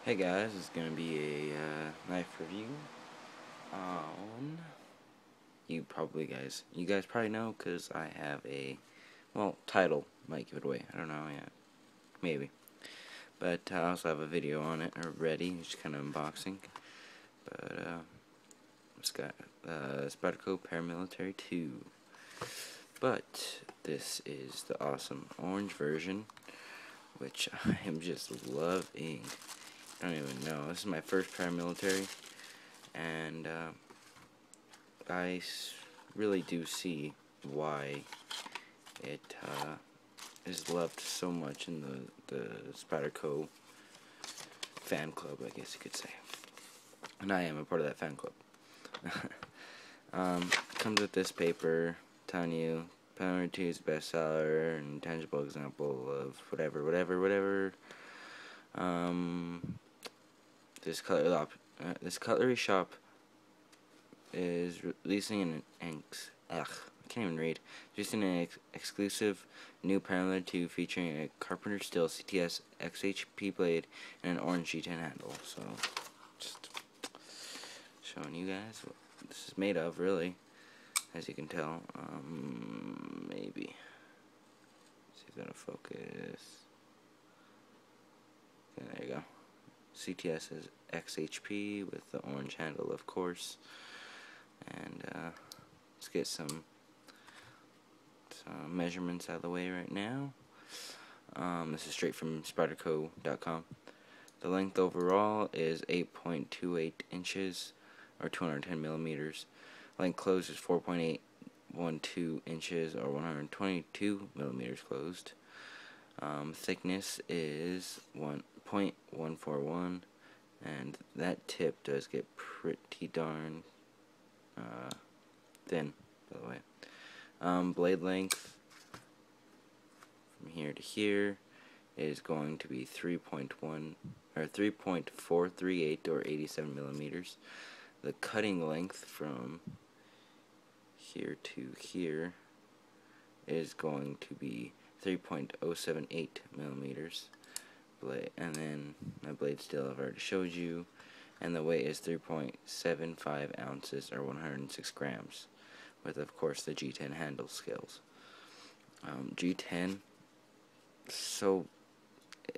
Hey guys, it's gonna be a knife review on. You guys probably know because I have a title might give it away. I don't know yet, maybe. But I also have a video on it already, just kind of unboxing. But it's got Spyderco Paramilitary 2. But this is the awesome orange version, which I am just loving. I don't even know. This is my first paramilitary, and I really do see why it is loved so much in the Spyderco fan club, I guess you could say. And I am a part of that fan club. Comes with this paper telling you Paramilitary 2 is bestseller and tangible example of whatever. This cutlery shop is releasing I can't even read. Releasing an exclusive new Paramilitary 2 featuring a carpenter steel CTS-XHP blade and an orange G10 handle. So, just showing you guys what this is made of, really, as you can tell. Maybe. See if that'll focus. Okay, there you go. CTS-XHP with the orange handle, of course. And let's get some measurements out of the way right now. This is straight from Spyderco.com. The length overall is 8.28 inches, or 210 millimeters. Length closed is 4.812 inches, or 122 millimeters closed. Thickness is 1.141, and that tip does get pretty darn thin, by the way. Blade length from here to here is going to be 3.438 or 87 millimeters. The cutting length from here to here is going to be 3.078 millimeters. And then my blade steel I've already showed you, and the weight is 3.75 ounces or 106 grams, with of course the G10 handle scales. G10,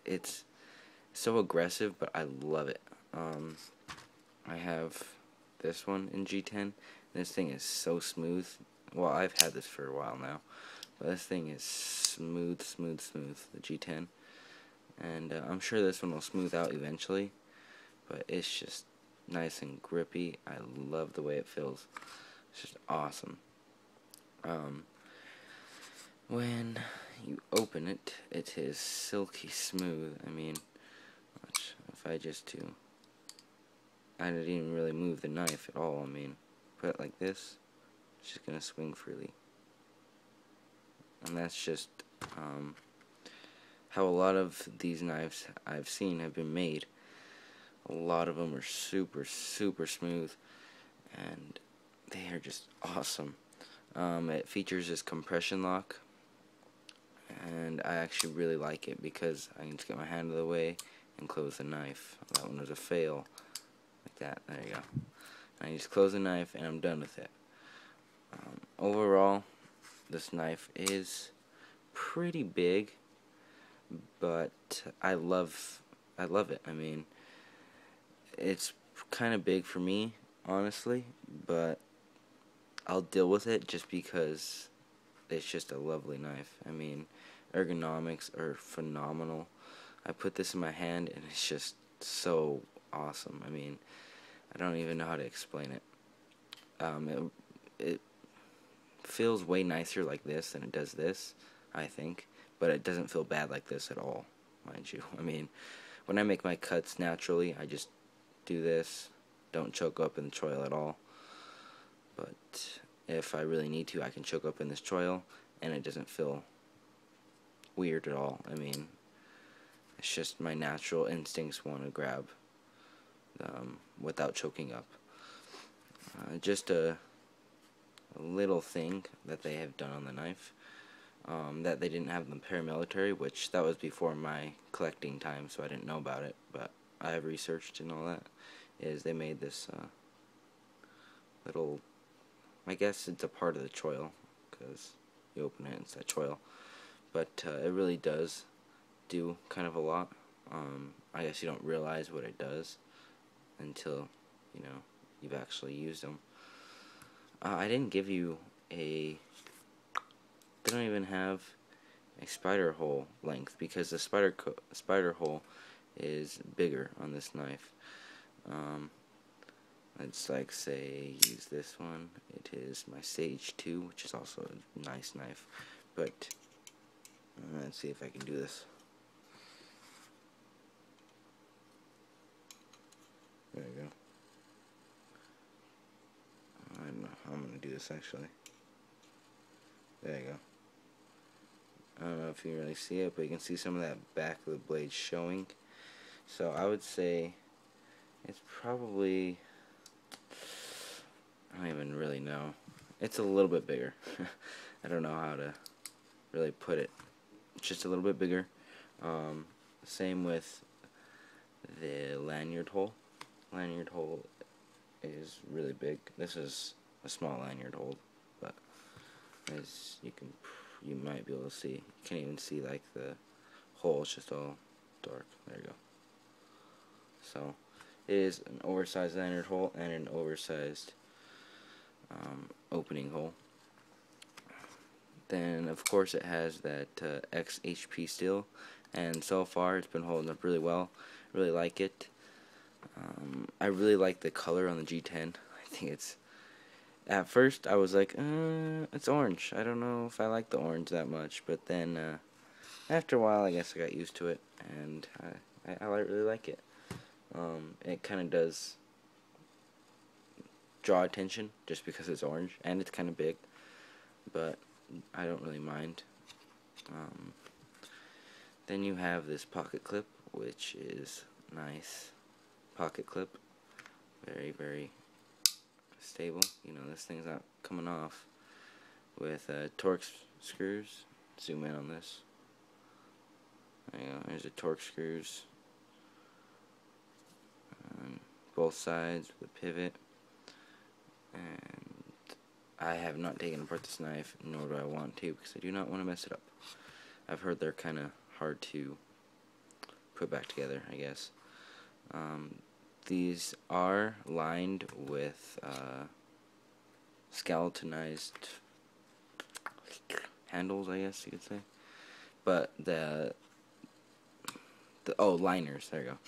it's so aggressive, but I love it. I have this one in G10. This thing is so smooth. Well, I've had this for a while now, but this thing is smooth, the G10. And I'm sure this one will smooth out eventually, but it's just nice and grippy. I love the way it feels. It's just awesome. When you open it, it is silky smooth. I mean, watch, if I just do, I didn't even really move the knife at all. I mean, put it like this, it's just gonna swing freely. And that's just how a lot of these knives I've seen have been made. A lot of them are super smooth, and they are just awesome. It features this compression lock, and I actually really like it because I can just get my hand out of the way and close the knife. That one was a fail, like that. There you go. I just close the knife and I'm done with it. Overall, this knife is pretty big, but I love it. I mean, it's kind of big for me, honestly, but I'll deal with it just because it's just a lovely knife. I mean, ergonomics are phenomenal. I put this in my hand and it's just so awesome. I mean, I don't even know how to explain it. It feels way nicer like this than it does this, I think, but it doesn't feel bad like this at all, mind you. I mean, when I make my cuts naturally, I just do this, don't choke up in the choil at all. But if I really need to, I can choke up in this choil, and it doesn't feel weird at all. I mean, it's just my natural instincts want to grab without choking up. Just a little thing that they have done on the knife that they didn't have in the Paramilitary, which that was before my collecting time, so I didn't know about it, but I have researched and all that, is they made this little, I guess it's a part of the choil, because you open it, it's that choil, but it really does do kind of a lot. I guess you don't realize what it does until, you know, you've actually used them. I didn't give you they don't even have a spider hole length, because the spider hole is bigger on this knife. It's like, say, use this one. It is my Sage 2, which is also a nice knife. But let's see if I can do this. There you go. I'm gonna do this actually. There you go. I don't know if you can really see it, but you can see some of that back of the blade showing. So I would say it's probably, I don't even really know. It's a little bit bigger. I don't know how to really put it. It's just a little bit bigger. Same with the lanyard hole. Lanyard hole is really big. This is a small lanyard hole, but as you might be able to see, you can't even see like the hole. It's just all dark. There you go. So it is an oversized lanyard hole and an oversized opening hole. Then of course it has that XHP steel, and so far it's been holding up really well. Really like it. I really like the color on the G10. I think it's, at first I was like, it's orange. I don't know if I like the orange that much, but then after a while I guess I got used to it, and I really like it. It kind of does draw attention just because it's orange, and it's kind of big, but I don't really mind. Then you have this pocket clip, which is nice. Pocket clip, very, very stable. You know, this thing's not coming off. With Torx screws. Zoom in on this. There you go. There's the Torx screws on both sides with a pivot. And I have not taken apart this knife, nor do I want to, because I do not want to mess it up. I've heard they're kind of hard to put back together, I guess. These are lined with skeletonized handles, I guess you could say. But liners, there you go.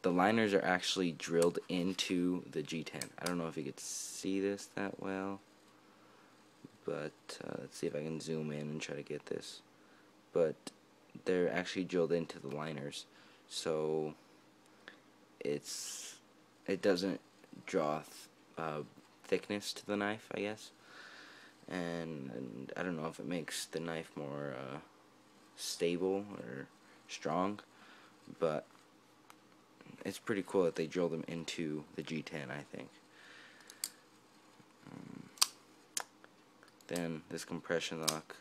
The liners are actually drilled into the G10. I don't know if you could see this that well, but let's see if I can zoom in and try to get this. But they're actually drilled into the liners, so it doesn't draw thickness to the knife, I guess, and I don't know if it makes the knife more stable or strong, but it's pretty cool that they drill them into the G10, I think. Then this compression lock,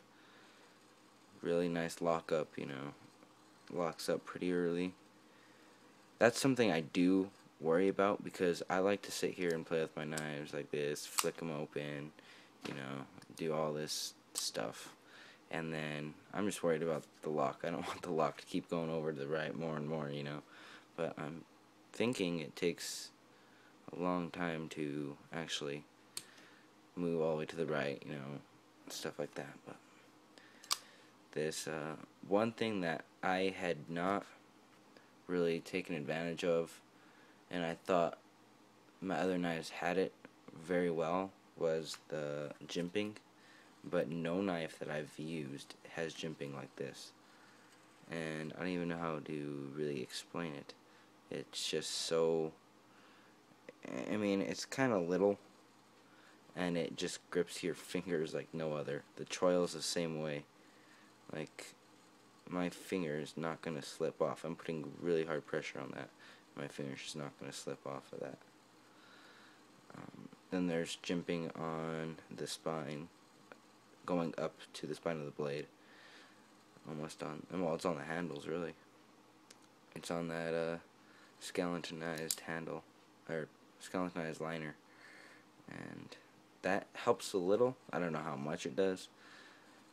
really nice lockup, you know, locks up pretty early. That's something I do worry about, because I like to sit here and play with my knives like this, flick them open, you know, do all this stuff, and then I'm just worried about the lock. I don't want the lock to keep going over to the right more and more, you know, but I'm thinking it takes a long time to actually move all the way to the right, you know, stuff like that. But this one thing that I had not really taken advantage of, and I thought my other knives had it very well, was the jimping, but no knife that I've used has jimping like this, and I don't even know how to really explain it. It's just so, I mean, it's kind of little, and it just grips your fingers like no other. The choil is the same way. Like, my finger is not going to slip off. I'm putting really hard pressure on that. My finger's just not going to slip off of that. Then there's jimping on the spine, going up to the spine of the blade. Almost on, well, it's on the handles, really. It's on that skeletonized handle, or skeletonized liner, and that helps a little. I don't know how much it does,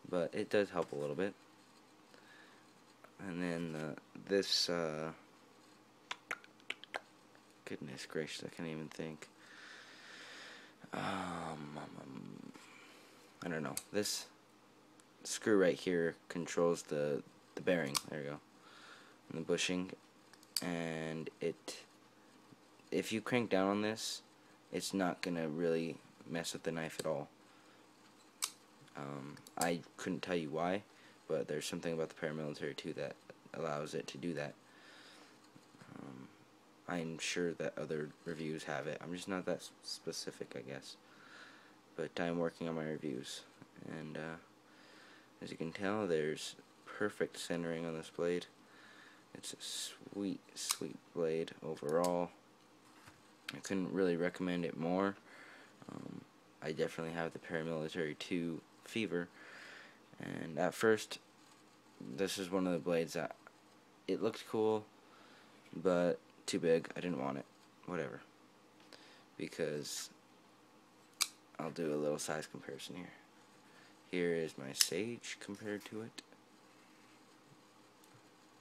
but it does help a little bit. And then this, goodness gracious, I can't even think. I don't know. This screw right here controls the bearing. There you go. And the bushing, and if you crank down on this, it's not gonna really mess with the knife at all. I couldn't tell you why, but there's something about the Paramilitary 2 that allows it to do that. I'm sure that other reviews have it. I'm just not that specific, I guess. But I'm working on my reviews, and as you can tell, there's perfect centering on this blade. It's a sweet, sweet blade overall. I couldn't really recommend it more. I definitely have the Paramilitary 2 fever, and at first, this is one of the blades that it looked cool, but too big. I didn't want it. Whatever. Because I'll do a little size comparison here. Here is my Sage compared to it.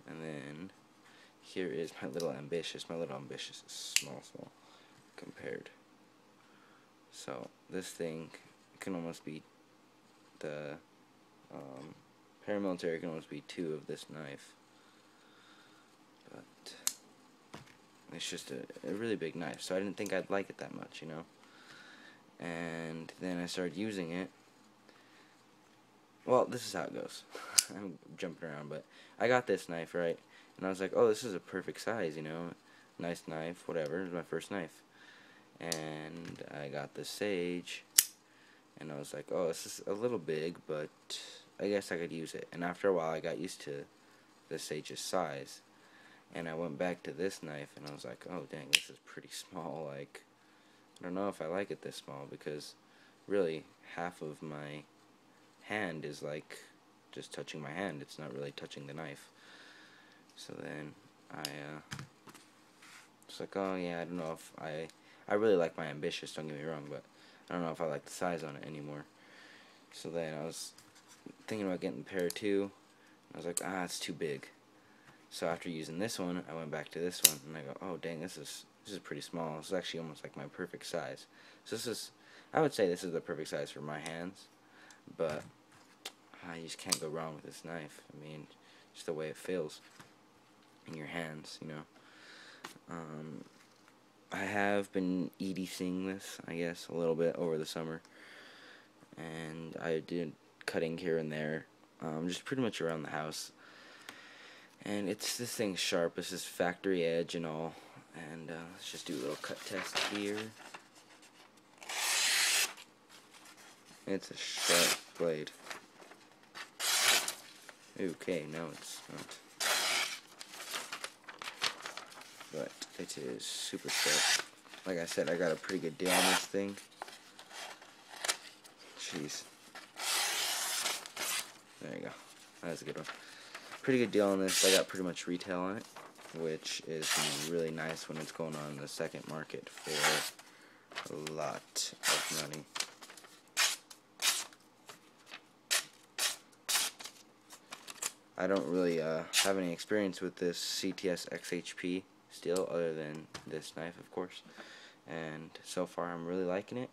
And then here is my little Ambitious. My little Ambitious is small compared. So this thing can almost be the Paramilitary can almost be 2 of this knife. But it's just a really big knife, so I didn't think I'd like it that much, you know. And then I started using it. Well, this is how it goes. I'm jumping around, but I got this knife, right? And I was like, oh, this is a perfect size, you know. Nice knife, whatever. It was my first knife. And I got the Sage, and I was like, oh, this is a little big, but I guess I could use it. And after a while, I got used to the Sage's size. And I went back to this knife, and I was like, oh, dang, this is pretty small. Like, I don't know if I like it this small, because really, half of my hand is like just touching my hand. It's not really touching the knife. So then I was like, oh yeah, I don't know if I really like my Ambitious, don't get me wrong, but I don't know if I like the size on it anymore. So then I was thinking about getting the Para 2. I was like, it's too big. So after using this one, I went back to this one, and I go, oh dang, this is pretty small. This is actually almost like my perfect size. So this is, I would say this is the perfect size for my hands, but you just can't go wrong with this knife. I mean, just the way it feels in your hands, you know. I have been EDCing this, I guess, a little bit over the summer, and I did cutting here and there, just pretty much around the house. And this thing's sharp. This is factory edge and all. And let's just do a little cut test here. It's a sharp blade. Okay, no, it's not. But it is super sharp. Like I said, I got a pretty good deal on this thing. Jeez. There you go. That's a good one. Pretty good deal on this. I got pretty much retail on it, which is really nice when it's going on in the second market for a lot of money. I don't really have any experience with this CTS-XHP steel other than this knife, of course, and so far I'm really liking it.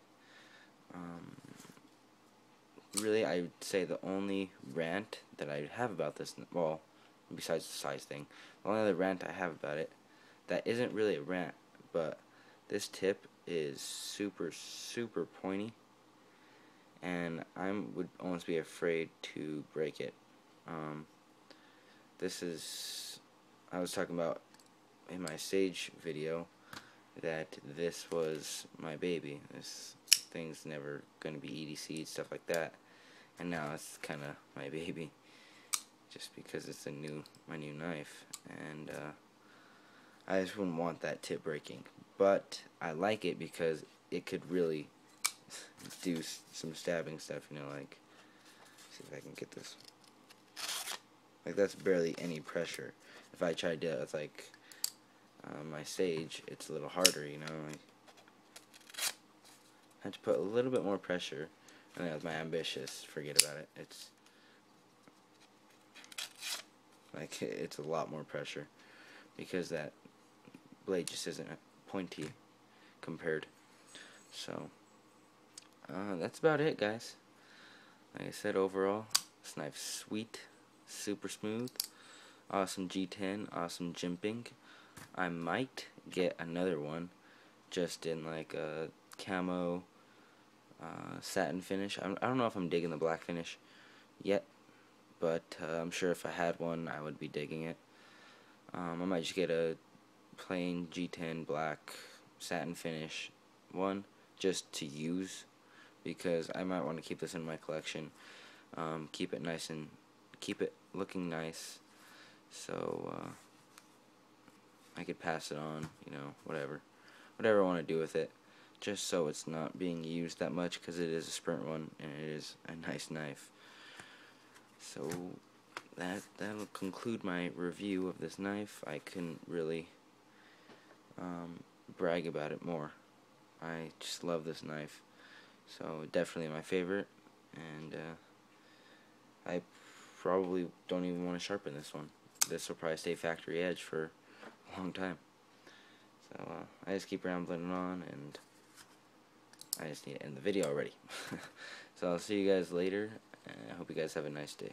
Really, I would say the only rant that I have about this, well, besides the size thing, the only other rant I have about it, that isn't really a rant, but this tip is super, super pointy, and I would almost be afraid to break it. This is, I was talking about in my Sage video, that this was my baby. This thing's never going to be EDC'd, stuff like that. And now it's kind of my baby, just because it's my new knife. And I just wouldn't want that tip breaking. But I like it because it could really do some stabbing stuff, you know, like, see if I can get this. Like, that's barely any pressure. If I tried to do it with, like, my Sage, it's a little harder, you know. I had to put a little bit more pressure, and that was my Ambitious. Forget about it. It's like it's a lot more pressure because that blade just isn't pointy compared. So that's about it, guys. Like I said, overall, this knife's sweet, super smooth, awesome G10, awesome jimping. I might get another one just in like a camo satin finish. I don't know if I'm digging the black finish yet, but I'm sure if I had one I would be digging it. I might just get a plain G10 black satin finish one just to use, because I might want to keep this in my collection, keep it nice and keep it looking nice, so I could pass it on, you know, whatever I want to do with it, just so it's not being used that much, because it is a sprint one and it is a nice knife. So that'll conclude my review of this knife. I couldn't really brag about it more. I just love this knife, so definitely my favorite, and I probably don't even want to sharpen this one. This will probably stay factory edge for a long time. So I just keep rambling on, and I just need to end the video already. So I'll see you guys later, and I hope you guys have a nice day.